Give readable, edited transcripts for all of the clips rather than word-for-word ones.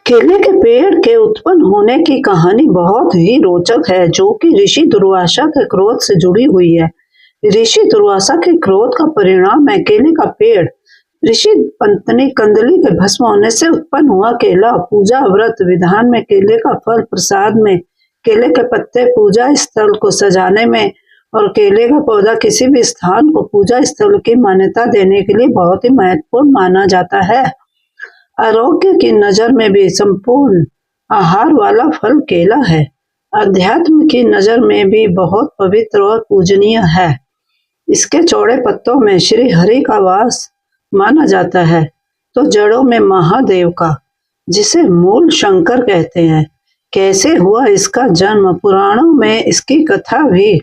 केले के पेड़ के उत्पन्न होने की कहानी बहुत ही रोचक है, जो कि ऋषि दुर्वासा के क्रोध से जुड़ी हुई है। ऋषि दुर्वासा के क्रोध का परिणाम है केले का पेड़। ऋषि पत्नी कंदली के भस्म होने से उत्पन्न हुआ केला। पूजा व्रत विधान में केले का फल, प्रसाद में केले के पत्ते, पूजा स्थल को सजाने में और केले का पौधा किसी भी स्थान को पूजा स्थल की मान्यता देने के लिए बहुत ही महत्वपूर्ण माना जाता है। आरोग्य की नजर में भी संपूर्ण आहार वाला फल केला है। अध्यात्म की नजर में भी बहुत पवित्र और पूजनीय है। इसके चौड़े पत्तों में श्री हरि का वास माना जाता है, तो जड़ों में महादेव का, जिसे मूल शंकर कहते हैं। कैसे हुआ इसका जन्म, पुराणों में इसकी कथा भी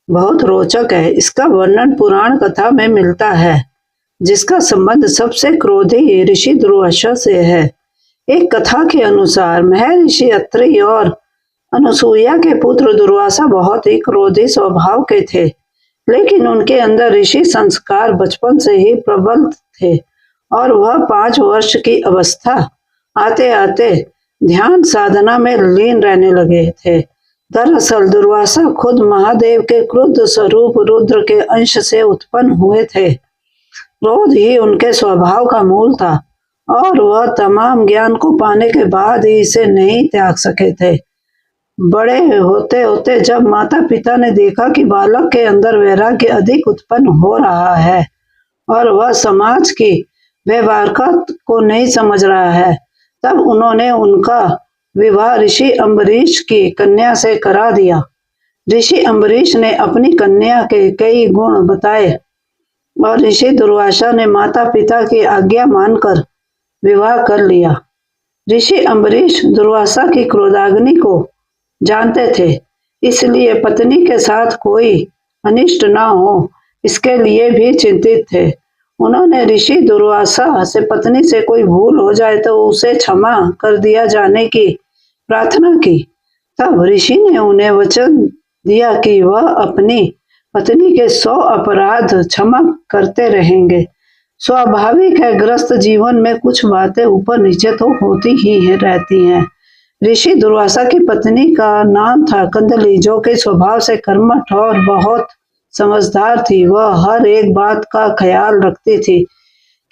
बहुत रोचक है। इसका वर्णन पुराण कथा में मिलता है, जिसका संबंध सबसे क्रोधी ऋषि दुर्वासा से है। एक कथा के अनुसार महर्षि अत्रि और अनुसूया के पुत्र दुर्वासा बहुत ही क्रोधी स्वभाव के थे, लेकिन उनके अंदर ऋषि संस्कार बचपन से ही प्रबल थे और वह 5 वर्ष की अवस्था आते आते ध्यान साधना में लीन रहने लगे थे। दरअसल दुर्वासा खुद महादेव के क्रुद्ध स्वरूप रुद्र के अंश से उत्पन्न हुए थे। क्रोध ही उनके स्वभाव का मूल था और वह तमाम ज्ञान को पाने के बाद ही इसे नहीं त्याग सके थे। बड़े होते होते जब माता पिता ने देखा कि बालक के अंदर वैराग्य अधिक उत्पन्न हो रहा है और वह समाज की व्यवहारिकता को नहीं समझ रहा है, तब उन्होंने उनका विवाह ऋषि अम्बरीश की कन्या से करा दिया। ऋषि अम्बरीश ने अपनी कन्या के कई गुण बताए और ऋषि दुर्वासा ने माता पिता की आज्ञा मानकर विवाह कर लिया। ऋषि अम्बरीश दुर्वासा की क्रोधाग्नि को जानते थे, इसलिए पत्नी के साथ कोई अनिष्ट न हो, इसके लिए भी चिंतित थे। उन्होंने ऋषि दुर्वासा से पत्नी से कोई भूल हो जाए तो उसे क्षमा कर दिया जाने की प्रार्थना की। तब ऋषि ने उन्हें वचन दिया कि वह अपनी पत्नी के 100 अपराध क्षमा करते रहेंगे। स्वाभाविक है, ग्रस्त जीवन में कुछ बातें ऊपर नीचे तो होती ही रहती हैं। ऋषि दुर्वासा की पत्नी का नाम था कंदली, जो कि स्वभाव से कर्मठ और बहुत समझदार थी। वह हर एक बात का ख्याल रखती थी,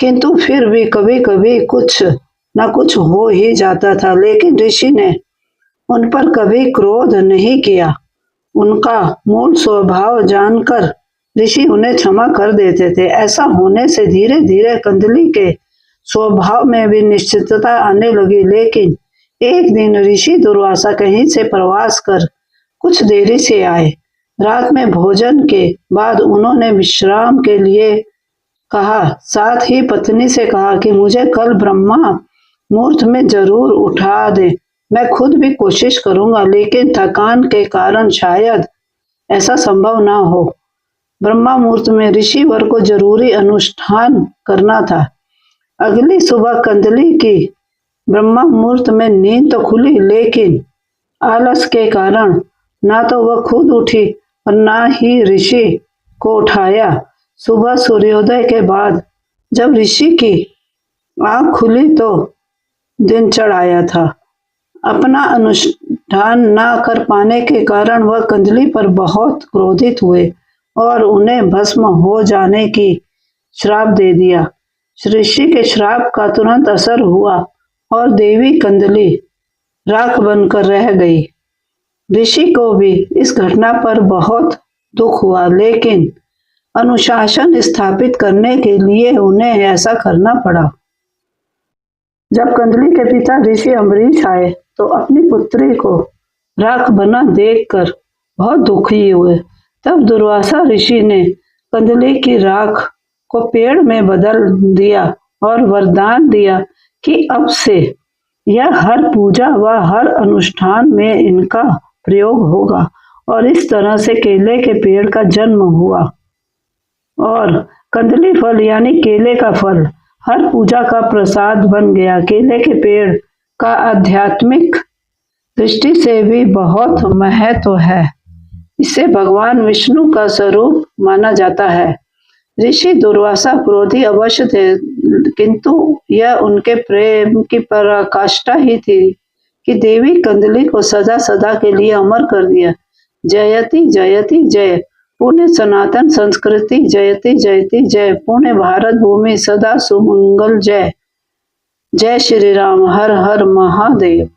किंतु फिर भी कभी कभी कुछ न कुछ हो ही जाता था। लेकिन ऋषि ने उन पर कभी क्रोध नहीं किया। उनका मूल स्वभाव जानकर ऋषि उन्हें क्षमा कर देते थे। ऐसा होने से धीरे धीरे कंदली के स्वभाव में भी निश्चितता आने लगी। लेकिन एक दिन ऋषि दुर्वासा कहीं से प्रवास कर कुछ देरी से आए। रात में भोजन के बाद उन्होंने विश्राम के लिए कहा। साथ ही पत्नी से कहा कि मुझे कल ब्रह्मा मुहूर्त में जरूर उठा दे। मैं खुद भी कोशिश करूंगा, लेकिन थकान के कारण शायद ऐसा संभव ना हो। ब्रह्मा मुहूर्त में ऋषिवर को जरूरी अनुष्ठान करना था। अगली सुबह कंदली की ब्रह्मा मुहूर्त में नींद तो खुली, लेकिन आलस के कारण ना तो वह खुद उठी और ना ही ऋषि को उठाया। सुबह सूर्योदय के बाद जब ऋषि की आंख खुली तो दिन चढ़ आया था। अपना अनुष्ठान ना कर पाने के कारण वह कंदली पर बहुत क्रोधित हुए और उन्हें भस्म हो जाने की श्राप दे दिया। ऋषि के श्राप का तुरंत असर हुआ और देवी कंदली राख बनकर रह गई। ऋषि को भी इस घटना पर बहुत दुख हुआ, लेकिन अनुशासन स्थापित करने के लिए उन्हें ऐसा करना पड़ा। जब कंदली के पिता ऋषि अम्बरीश आए तो अपनी पुत्री को राख बना देखकर बहुत दुखी हुए। तब दुर्वासा ऋषि ने कंदली की राख को पेड़ में बदल दिया और वरदान दिया कि अब से यह हर पूजा व हर अनुष्ठान में इनका प्रयोग होगा। और इस तरह से केले के पेड़ का जन्म हुआ और कंदली फल यानी केले का फल हर पूजा का प्रसाद बन गया। केले के पेड़ का आध्यात्मिक दृष्टि से भी बहुत महत्व है। इसे भगवान विष्णु का स्वरूप माना जाता है। ऋषि दुर्वासा क्रोधी अवश्य थे, किंतु यह उनके प्रेम की पराकाष्ठा ही थी कि देवी कंदली को सदा सदा के लिए अमर कर दिया। जयति जयति जय, पुण्य सनातन संस्कृति जयति जयति जय, पुण्य भारत भूमि सदा सुमंगल जय। जय श्री राम, हर हर महादेव।